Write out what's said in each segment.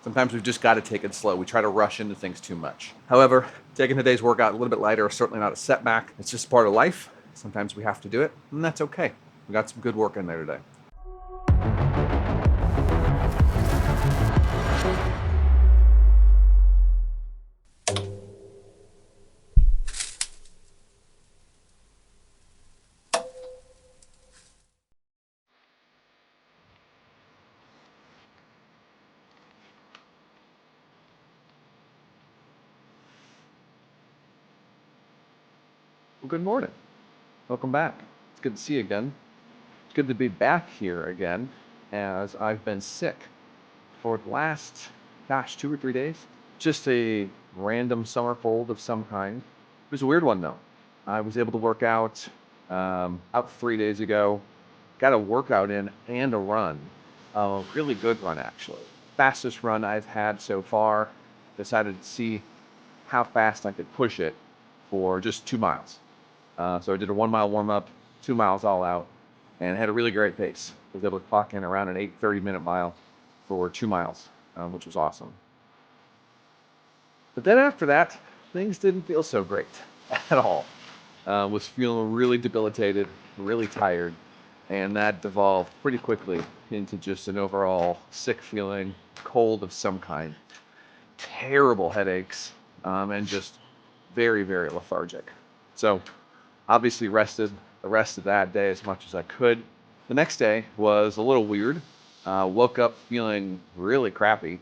Sometimes we've just got to take it slow. We try to rush into things too much. However, taking today's workout a little bit lighter is certainly not a setback. It's just part of life. Sometimes we have to do it, and that's okay. We got some good work in there today. Well, good morning. Welcome back. It's good to see you again. It's good to be back here again, as I've been sick for the last, 2 or 3 days. Just a random summer cold of some kind. It was a weird one though. I was able to work out 3 days ago. Got a workout in and a run. A really good run actually. Fastest run I've had so far. Decided to see how fast I could push it for just 2 miles. So I did a 1 mile warm up, 2 miles all out, and had a really great pace. I was able to clock in around an 8:30-minute mile for 2 miles, which was awesome. But then after that, things didn't feel so great at all. Was feeling really debilitated, really tired, and that devolved pretty quickly into just an overall sick feeling, cold of some kind, terrible headaches, and just very, very lethargic. So obviously rested the rest of that day as much as I could. The next day was a little weird. Woke up feeling really crappy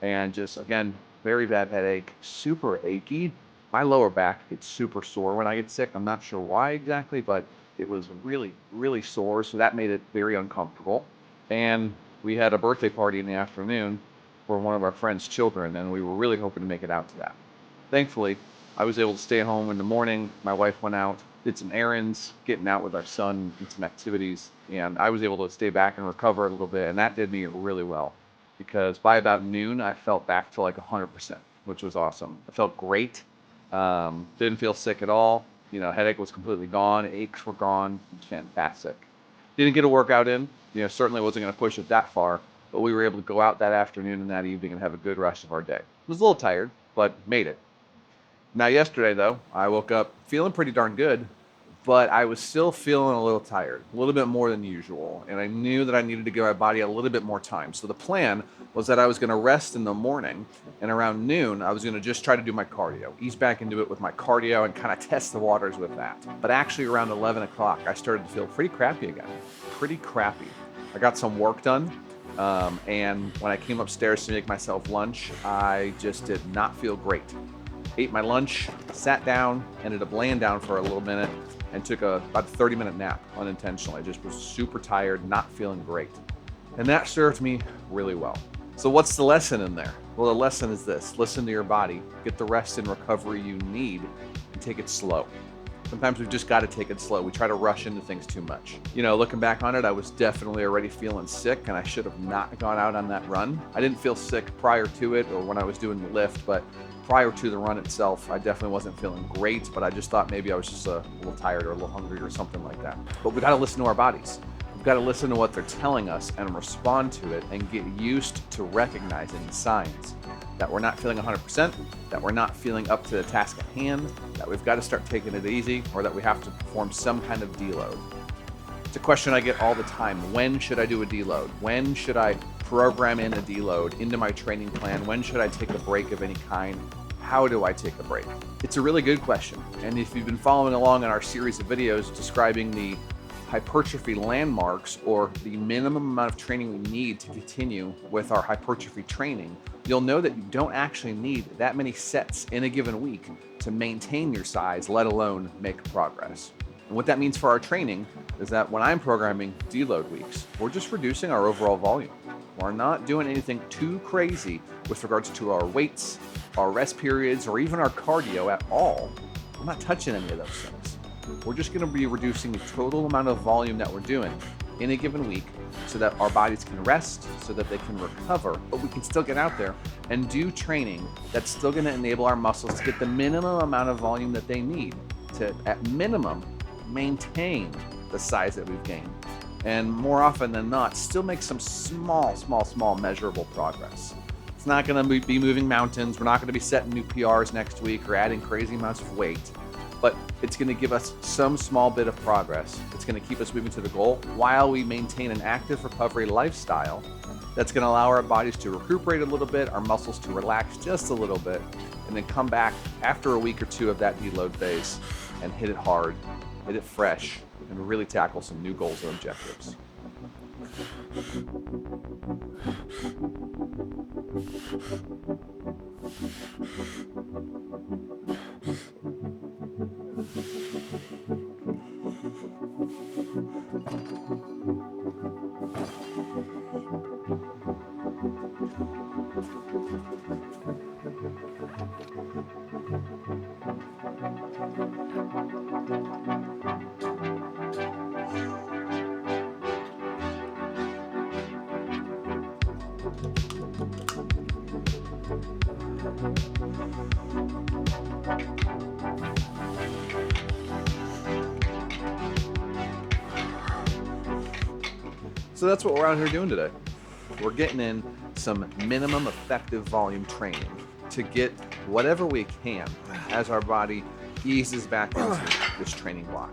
and just, again, very bad headache, super achy. My lower back gets super sore when I get sick. I'm not sure why exactly, but it was really, really sore. So that made it very uncomfortable. And we had a birthday party in the afternoon for one of our friend's children, and we were really hoping to make it out to that. Thankfully, I was able to stay home in the morning. My wife went out, did some errands, getting out with our son, did some activities, and I was able to stay back and recover a little bit, and that did me really well because by about noon, I felt back to like 100%, which was awesome. I felt great. Didn't feel sick at all. Headache was completely gone. Aches were gone. Fantastic. Didn't get a workout in. Certainly wasn't going to push it that far, but we were able to go out that afternoon and that evening and have a good rest of our day. Was a little tired, but made it. Now, yesterday, though, I woke up feeling pretty darn good, but I was still feeling a little tired, a little bit more than usual. And I knew that I needed to give my body a little bit more time. So the plan was that I was going to rest in the morning, and around noon, I was going to just try to do my cardio, ease back into it with my cardio and kind of test the waters with that. But actually, around 11 o'clock, I started to feel pretty crappy again. Pretty crappy. I got some work done. And when I came upstairs to make myself lunch, I just did not feel great. Ate my lunch, sat down, ended up laying down for a little minute, and took about a 30-minute nap unintentionally. I just was super tired, not feeling great. And that served me really well. So what's the lesson in there? Well, the lesson is this: listen to your body, get the rest and recovery you need, and take it slow. Sometimes we've just got to take it slow. We try to rush into things too much. Looking back on it, I was definitely already feeling sick, and I should have not gone out on that run. I didn't feel sick prior to it or when I was doing the lift, but prior to the run itself, I definitely wasn't feeling great, but I just thought maybe I was just a little tired or a little hungry or something like that. But we got to listen to our bodies. We've got to listen to what they're telling us and respond to it and get used to recognizing the signs that we're not feeling 100%, that we're not feeling up to the task at hand, that we've got to start taking it easy, or that we have to perform some kind of deload. It's a question I get all the time. When should I do a deload? When should I program in a deload into my training plan? When should I take a break of any kind? How do I take a break? It's a really good question. And if you've been following along in our series of videos describing the hypertrophy landmarks, or the minimum amount of training we need to continue with our hypertrophy training, you'll know that you don't actually need that many sets in a given week to maintain your size, let alone make progress. And what that means for our training is that when I'm programming deload weeks, we're just reducing our overall volume. We're not doing anything too crazy with regards to our weights, our rest periods, or even our cardio at all. I'm not touching any of those things. We're just going to be reducing the total amount of volume that we're doing in a given week so that our bodies can rest, so that they can recover, but we can still get out there and do training that's still going to enable our muscles to get the minimum amount of volume that they need to, at minimum, maintain the size that we've gained. And more often than not, still make some small measurable progress. It's not going to be moving mountains. We're not going to be setting new PRs next week or adding crazy amounts of weight, but it's going to give us some small bit of progress. It's going to keep us moving to the goal while we maintain an active recovery lifestyle that's going to allow our bodies to recuperate a little bit, our muscles to relax just a little bit, and then come back after a week or two of that deload phase and hit it hard, hit it fresh, and really tackle some new goals and objectives. So that's what we're out here doing today. We're getting in some minimum effective volume training to get whatever we can as our body eases back into this training block.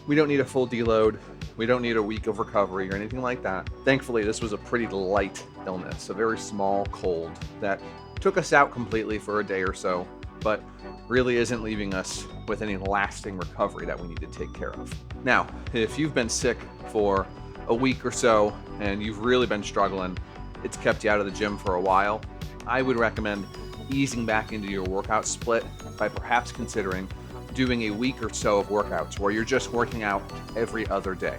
We don't need a full deload. We don't need a week of recovery or anything like that. Thankfully, this was a pretty light illness, a very small cold that took us out completely for a day or so, but really isn't leaving us with any lasting recovery that we need to take care of. Now, if you've been sick for a week or so and you've really been struggling, it's kept you out of the gym for a while, I would recommend easing back into your workout split by perhaps considering doing a week or so of workouts where you're just working out every other day.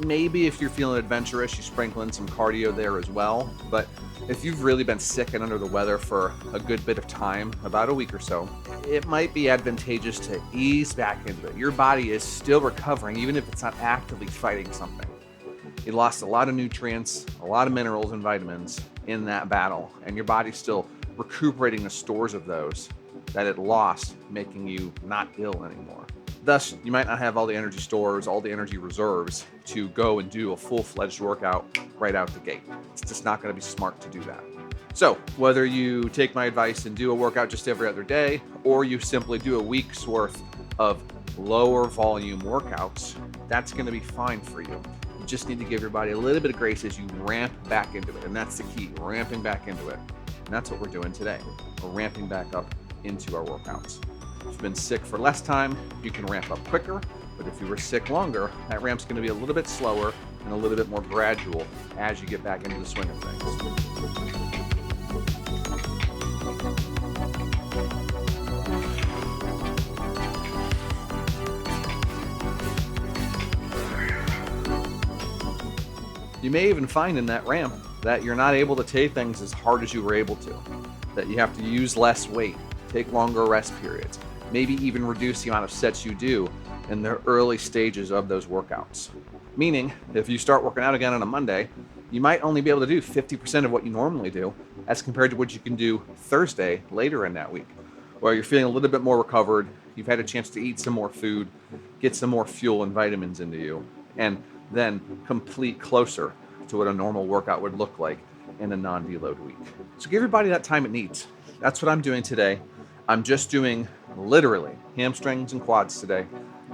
Maybe if you're feeling adventurous, you sprinkle in some cardio there as well, but if you've really been sick and under the weather for a good bit of time, about a week or so, it might be advantageous to ease back into it. Your body is still recovering, even if it's not actively fighting something. You lost a lot of nutrients, a lot of minerals and vitamins in that battle, and your body's still recuperating the stores of those that it lost, making you not ill anymore. Thus, you might not have all the energy stores, all the energy reserves to go and do a full-fledged workout right out the gate. It's just not going to be smart to do that. So, whether you take my advice and do a workout just every other day, or you simply do a week's worth of lower volume workouts, that's going to be fine for you. You just need to give your body a little bit of grace as you ramp back into it. And that's the key, ramping back into it. And that's what we're doing today. We're ramping back up into our workouts. If you've been sick for less time, you can ramp up quicker. But if you were sick longer, that ramp's going to be a little bit slower and a little bit more gradual as you get back into the swing of things. You may even find in that ramp that you're not able to take things as hard as you were able to, that you have to use less weight, take longer rest periods, maybe even reduce the amount of sets you do in the early stages of those workouts. Meaning, if you start working out again on a Monday, you might only be able to do 50% of what you normally do as compared to what you can do Thursday later in that week, where you're feeling a little bit more recovered, you've had a chance to eat some more food, get some more fuel and vitamins into you, and then complete closer to what a normal workout would look like in a non-deload week. So give your body that time it needs. That's what I'm doing today. I'm just doing literally hamstrings and quads today,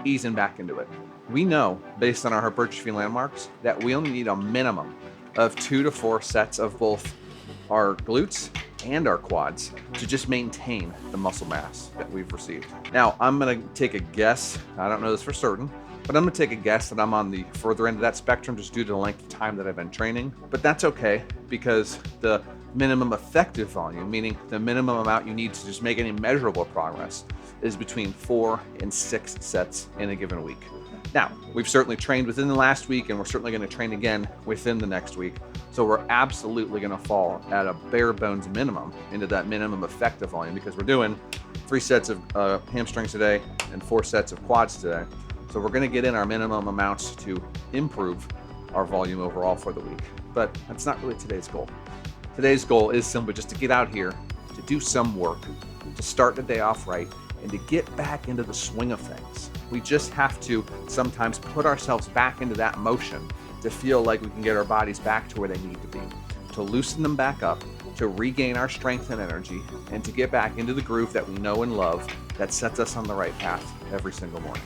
easing back into it. We know, based on our hypertrophy landmarks, that we only need a minimum of 2 to 4 sets of both our glutes and our quads to just maintain the muscle mass that we've received. Now, I'm going to take a guess. I don't know this for certain, but I'm going to take a guess that I'm on the further end of that spectrum just due to the length of time that I've been training. But that's okay, because the minimum effective volume, meaning the minimum amount you need to just make any measurable progress, is between 4 and 6 sets in a given week. Now, we've certainly trained within the last week, and we're certainly going to train again within the next week. So we're absolutely going to fall at a bare bones minimum into that minimum effective volume, because we're doing 3 sets of hamstrings today and 4 sets of quads today. So we're going to get in our minimum amounts to improve our volume overall for the week. But that's not really today's goal. Today's goal is simply just to get out here, to do some work, to start the day off right, and to get back into the swing of things. We just have to sometimes put ourselves back into that motion to feel like we can get our bodies back to where they need to be, to loosen them back up to regain our strength and energy and to get back into the groove that we know and love that sets us on the right path every single morning.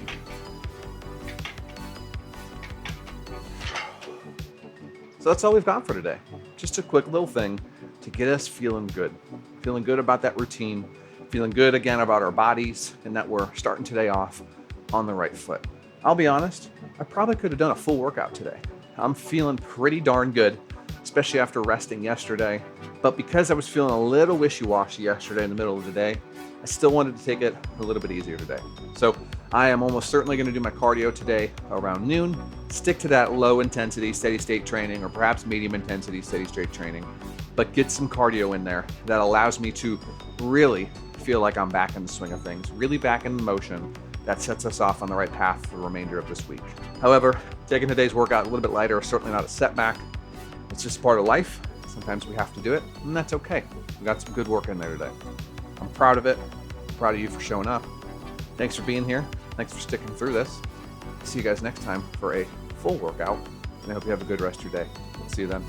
So that's all we've got for today. Just a quick little thing to get us feeling good about that routine, feeling good again about our bodies, and that we're starting today off on the right foot. I'll be honest, I probably could have done a full workout today. I'm feeling pretty darn good, especially after resting yesterday. But because I was feeling a little wishy-washy yesterday in the middle of the day, I still wanted to take it a little bit easier today. So I am almost certainly going to do my cardio today around noon, stick to that low intensity steady state training or perhaps medium intensity steady state training, but get some cardio in there that allows me to really feel like I'm back in the swing of things, really back in motion that sets us off on the right path for the remainder of this week. However, taking today's workout a little bit lighter is certainly not a setback. It's just part of life. Sometimes we have to do it, and that's okay. We got some good work in there today. I'm proud of it. I'm proud of you for showing up. Thanks for being here. Thanks for sticking through this. See you guys next time for a full workout, and I hope you have a good rest of your day. See you then.